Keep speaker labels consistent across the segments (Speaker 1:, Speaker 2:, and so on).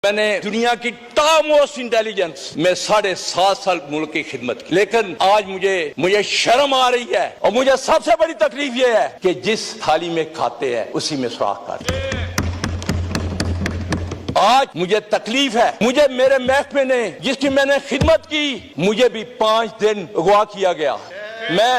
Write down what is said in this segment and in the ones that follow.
Speaker 1: मैंने दुनिया की टॉप मोस्ट इंटेलिजेंस में 7.5 साल मुल्क की खिदमत की, लेकिन आज मुझे शर्म आ रही है। और मुझे सबसे बड़ी तकलीफ यह है कि जिस थाली में खाते हैं उसी में सुराख करते हैं। आज मुझे तकलीफ है, मुझे मेरे महकमे ने जिसकी मैंने खिदमत की, मुझे भी 5 दिन अगवा किया गया। मैं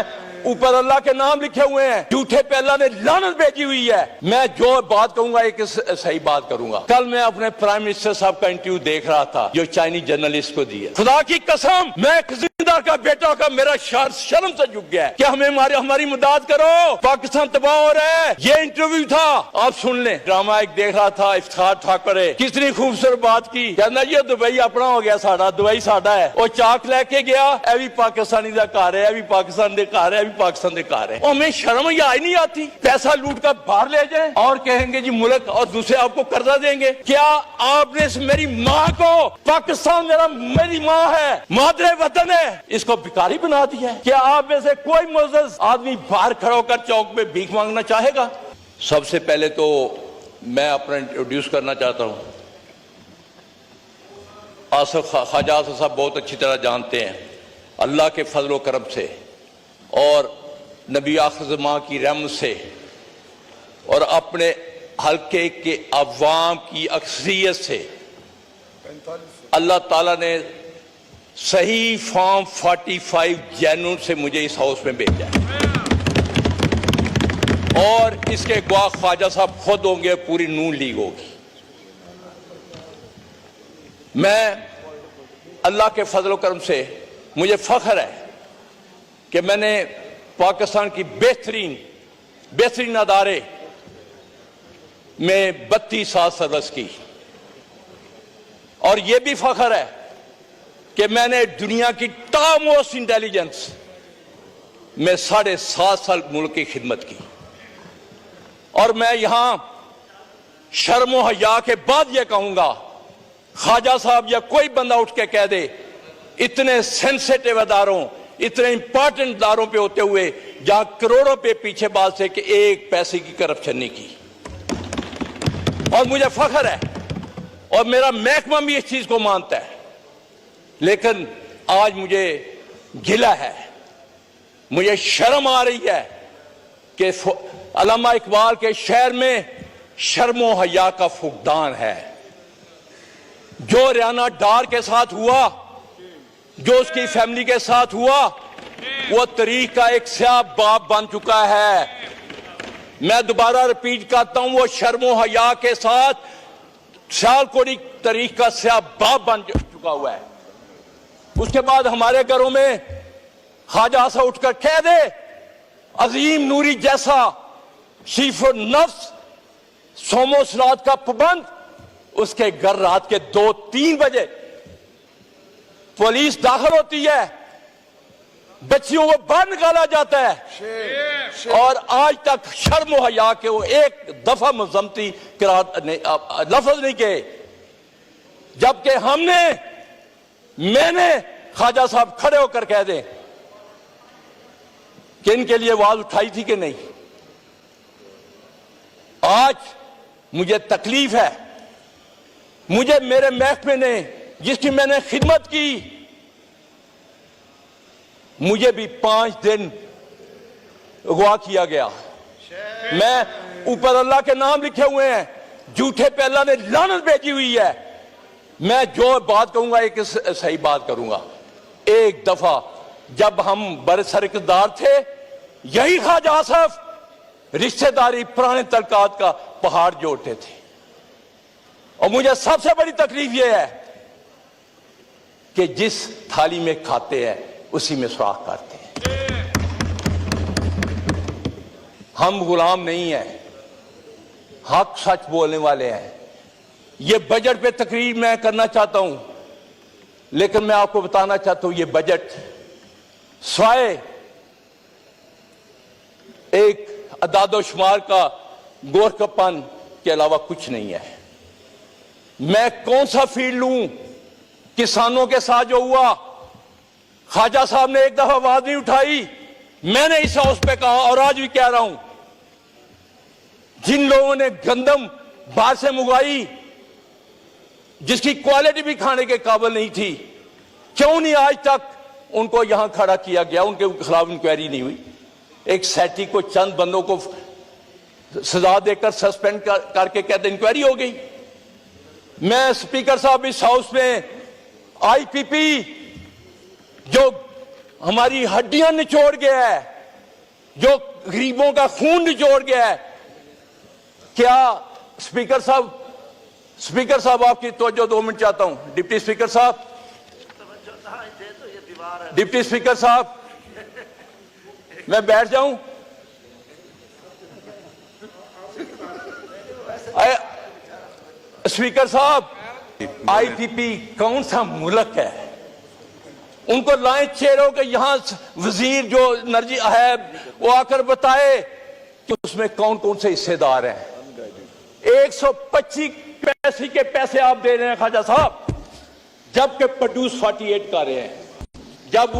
Speaker 1: ऊपर अल्लाह के नाम लिखे हुए हैं, झूठे पे अल्लाह ने लानत भेजी हुई है। मैं जो बात कहूंगा एक सही बात करूंगा। कल मैं अपने प्राइम मिनिस्टर साहब का इंटरव्यू देख रहा था जो चाइनीज जर्नलिस्ट को दिया। खुदा की कसम, मैं जिंदा का बेटा का मेरा शर्म से झुक गया है। क्या हमारी मदद करो, पाकिस्तान तबाह हो रहा है। ये इंटरव्यू था, आप सुन लें। ड्रामा एक देख रहा था, इफ्तिखार ठाकुर कितनी खूबसूरत बात की। कहना ये दुबई अपना हो गया, साड़ा दुबई साड़ा है। वो चाक लेके गया, ए भी पाकिस्तानी का घर है, ए भी पाकिस्तान के घर है, पाकिस्तान के कार है। हमें शर्म ही आई नहीं आती। पैसा लूट कर बाहर ले जाए और कहेंगे जी मुल्क, और दूसरे आपको कर्जा देंगे। क्या आपने मेरी माँ को, पाकिस्तान मेरी माँ है, मादरे वतन है, इसको भिखारी बना दिया है। क्या आप में से कोई मुअज़्ज़ज़ आदमी बाहर खड़ा होकर चौक पे भीख मांगना चाहेगा? सबसे पहले तो मैं अपना इंट्रोड्यूस करना चाहता हूँ। ख्वाजा आसिफ साहब बहुत अच्छी तरह जानते हैं, अल्लाह के फजल करम से और नबी आखिर ज़मां की रहमत से और अपने हल्के के अवाम की अक्सरियत से अल्लाह ताला ने सही फॉर्म 45 जनवरी से मुझे इस हाउस में भेजा है। और इसके गवाह ख्वाजा साहब खुद होंगे, पूरी नून लीग होगी। मैं अल्लाह के फजल करम से मुझे फख्र है कि मैंने पाकिस्तान की बेहतरीन अदारे में 32 साल सर्विस की। और यह भी फख्र है कि मैंने दुनिया की टॉप मोस्ट इंटेलिजेंस में 7.5 साल मुल्क की खिदमत की। और मैं यहां शर्म और हया के बाद यह कहूंगा, ख्वाजा साहब या कोई बंदा उठ के कह दे, इतने सेंसिटिव अदारों, इतने इंपॉर्टेंट इदारों पे होते हुए जहां करोड़ों पे पीछे बात से कि एक पैसे की करप्शन नहीं की। और मुझे फख्र है और मेरा महकमा भी इस चीज को मानता है। लेकिन आज मुझे गिला है, मुझे शर्म आ रही है कि अल्लामा इकबाल के शहर में शर्मो हया का फुकदान है। जो रियाना डार के साथ हुआ, जो उसकी फैमिली के साथ हुआ, वो तारीख का एक स्याह बाब बन चुका है। मैं दोबारा रिपीट करता हूं, वो शर्मो हया के साथ सियालकोटी तारीख का स्याह बाब बन चुका हुआ है। उसके बाद हमारे घरों में ख्वाजा सा उठकर कह दे, अजीम नूरी जैसा शीफो नफ्स सोमो सलात का पाबंद, उसके घर रात के 2-3 बजे पुलिस दाखिल होती है, बच्चियों को बाहर निकाला जाता है। और आज तक शर्म हया के वो एक दफा मजम्मती लफ्ज नहीं कहे, जबकि मैंने ख्वाजा साहब खड़े होकर कह दें कि इनके लिए आवाज उठाई थी कि नहीं। आज मुझे तकलीफ है, मुझे मेरे महकमे ने जिसकी मैंने खिदमत की, मुझे भी 5 दिन अगवा किया गया। मैं ऊपर अल्लाह के नाम लिखे हुए हैं, झूठे पे अल्लाह ने लानत भेजी हुई है। मैं जो बात कहूंगा एक सही बात करूंगा। एक दफा जब हम बरसरकदार थे, यही ख्वाजा आसिफ रिश्तेदारी पुराने तलकात का पहाड़ जोड़ते थे। और मुझे सबसे बड़ी तकलीफ यह है कि जिस थाली में खाते हैं उसी में सुराख करते हैं। हम गुलाम नहीं हैं, हक सच बोलने वाले हैं। ये बजट पे तकरीर मैं करना चाहता हूं, लेकिन मैं आपको बताना चाहता हूं ये बजट स्वाय एक अदादोशुमार का गोरखपन के अलावा कुछ नहीं है। मैं कौन सा फील्ड लूं? किसानों के साथ जो हुआ, ख्वाजा साहब ने एक दफा आवाज नहीं उठाई। मैंने इस हाउस पे कहा और आज भी कह रहा हूं, जिन लोगों ने गंदम बाहर से मंगवाई, जिसकी क्वालिटी भी खाने के काबिल नहीं थी, क्यों नहीं आज तक उनको यहां खड़ा किया गया, उनके खिलाफ इंक्वायरी नहीं हुई? एक सेठी को, चंद बंदों को सजा देकर सस्पेंड करके कहते इंक्वायरी हो गई। मैं स्पीकर साहब इस हाउस में आईपीपी जो हमारी हड्डियां निचोड़ गया है, जो गरीबों का खून निचोड़ गया है, क्या स्पीकर साहब आपकी तवज्जो 2 मिनट चाहता हूं। डिप्टी स्पीकर साहब, डिप्टी स्पीकर साहब, मैं बैठ जाऊं? स्पीकर साहब, आईपीपी कौन सा मुल्क है? उनको लाएं चेहरों के, यहां वजीर जो एनर्जी है वो आकर बताए कि उसमें कौन कौन से हिस्सेदार हैं। 125 पैसे के पैसे आप दे रहे हैं ख्वाजा साहब, जबकि प्रोड्यूस 48 कर रहे हैं। जब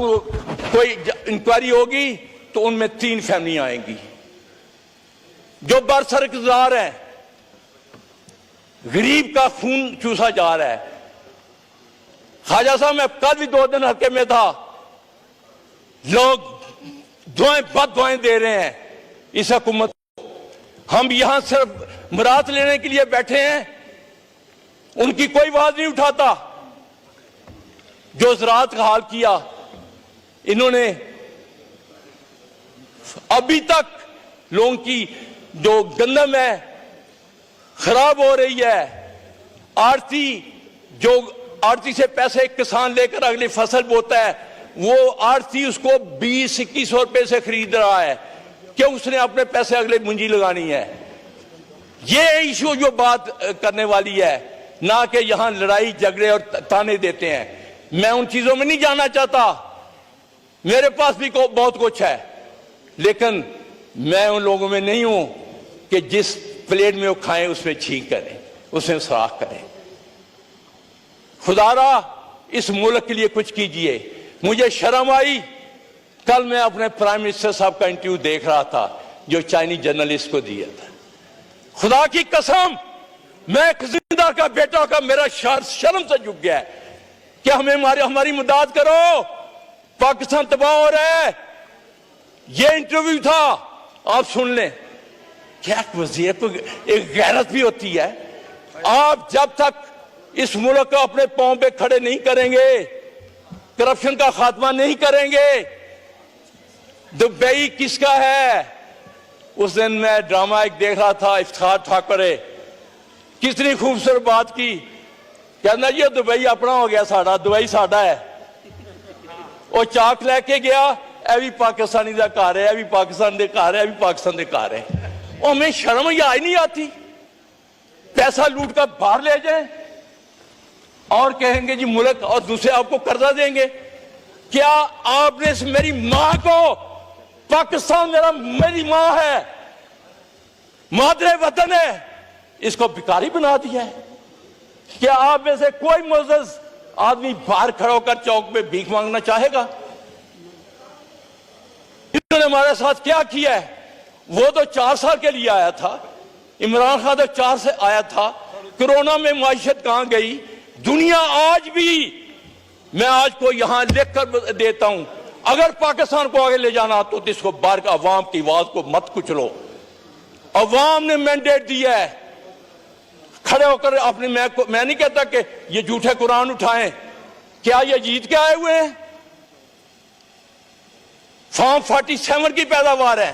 Speaker 1: कोई इंक्वायरी होगी तो उनमें 3 फैमिली आएंगी जो बरसरकदार है। गरीब का खून चूसा जा रहा है। ख्वाजा साहब, मैं कल भी 2 दिन हल्के में था, लोग बद दुआएं दे रहे हैं इस हुकूमत को। हम यहां सिर्फ मुराद लेने के लिए बैठे हैं, उनकी कोई आवाज नहीं उठाता। जो ज़राअत का हाल किया इन्होंने, अभी तक लोगों की जो गंदम है खराब हो रही है। आड़ती से पैसे किसान लेकर अगली फसल बोता है, वो आड़ती उसको 20-21 रुपए से खरीद रहा है, क्यों? उसने अपने पैसे अगले मुंजी लगानी है। ये इशू जो बात करने वाली है, ना कि यहां लड़ाई झगड़े और ताने देते हैं। मैं उन चीजों में नहीं जाना चाहता, मेरे पास भी बहुत कुछ है, लेकिन मैं उन लोगों में नहीं हूं कि जिस प्लेट में वो खाएं उसमें छींक करें, उसमें सुराख करें। खुदारा इस मुल्क के लिए कुछ कीजिए। मुझे शर्म आई, कल मैं अपने प्राइम मिनिस्टर साहब का इंटरव्यू देख रहा था जो चाइनीज जर्नलिस्ट को दिया था। खुदा की कसम, मैं एक जिंदा का बेटा का मेरा शर्म से झुक गया है कि हमारी मदद करो, पाकिस्तान तबाह हो रहा है। ये इंटरव्यू था, आप सुन लें। क्या वजीर को एक गैरत भी होती है? आप जब तक इस मुल्क को अपने पांव पे खड़े नहीं करेंगे, करप्शन का खात्मा नहीं करेंगे, दुबई किसका है? उस दिन मैं ड्रामा एक देख रहा था, इफ्तिखार ठाकुरे कितनी खूबसूरत बात की, कहना ये दुबई अपना हो गया, साड़ा दुबई साड़ा है। वो चाक लेके गया, यह भी पाकिस्तानी का घर है, यह भी पाकिस्तान के घर है, यह भी पाकिस्तान के घर है। और हमें शर्म ही आई नहीं आती? पैसा लूट कर बाहर ले जाए और कहेंगे जी मुल्क, और दूसरे आपको कर्जा देंगे। क्या आपने मेरी मां को, पाकिस्तान मेरी मां है, मादरे वतन है, इसको भिखारी बना दिया है? क्या आप में से कोई मुअज़्ज़ज़ आदमी बाहर खड़ा होकर चौक पे भीख मांगना चाहेगा? इन्होंने हमारे साथ क्या किया है? वो तो 4 साल के लिए आया था, इमरान खान तो 4 से आया था। कोरोना में माइशत कहां गई? दुनिया आज भी, मैं आज को यहां लिख कर देता हूं, अगर पाकिस्तान को आगे ले जाना तो इसको बाहर का अवाम की आवाज को मत कुचलो। अवाम ने मैंडेट दिया है, खड़े होकर अपने, मैं नहीं कहता कि ये झूठे कुरान उठाएं, क्या ये जीत के आए हुए हैं? फॉर्म 47 की पैदावार है,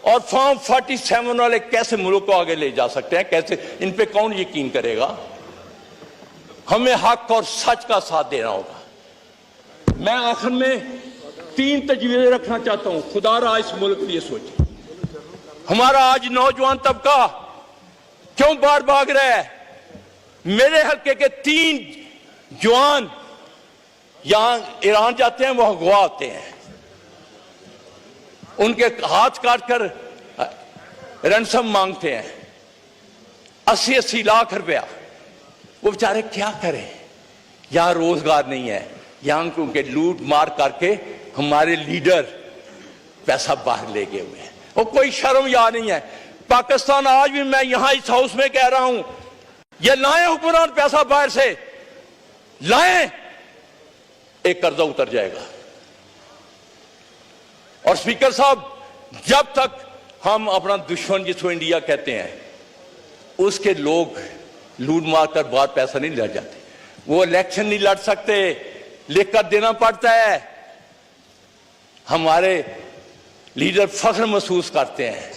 Speaker 1: और फॉर्म 47 वाले कैसे मुल्क को आगे ले जा सकते हैं? कैसे? इन पे कौन यकीन करेगा? हमें हक और सच का साथ देना होगा। मैं आखिर में 3 तजवीज़ें रखना चाहता हूं। खुदारा इस मुल्क के लिए सोचे। हमारा आज नौजवान तबका क्यों बाहर भाग रहा है? मेरे हल्के के 3 जवान यहां ईरान जाते हैं, वो अगवा होते हैं, उनके हाथ काटकर रैंसम मांगते हैं 80-80 लाख रुपया। वो बेचारे क्या करें? यहां रोजगार नहीं है, यहां उनके लूट मार करके हमारे लीडर पैसा बाहर ले गए हुए हैं। वो कोई शर्म या नहीं है। पाकिस्तान आज भी, मैं यहां इस हाउस में कह रहा हूं, ये लाएं हुक्मरान पैसा बाहर से, लाएं, एक कर्जा उतर जाएगा। और स्पीकर साहब, जब तक हम अपना दुश्मन जिसको इंडिया कहते हैं उसके लोग लूट मार कर बाहर पैसा नहीं ले जाते, वो इलेक्शन नहीं लड़ सकते, लिखकर देना पड़ता है। हमारे लीडर फख्र महसूस करते हैं,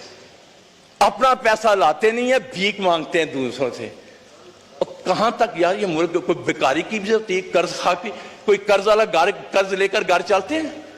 Speaker 1: अपना पैसा लाते नहीं है, भीख मांगते हैं दूसरों से। और कहां तक यार ये मुल्क कोई बेकारी की भी जरूरत है? कर्ज खा के कोई कर्ज वाला कर्ज लेकर घर चलते हैं।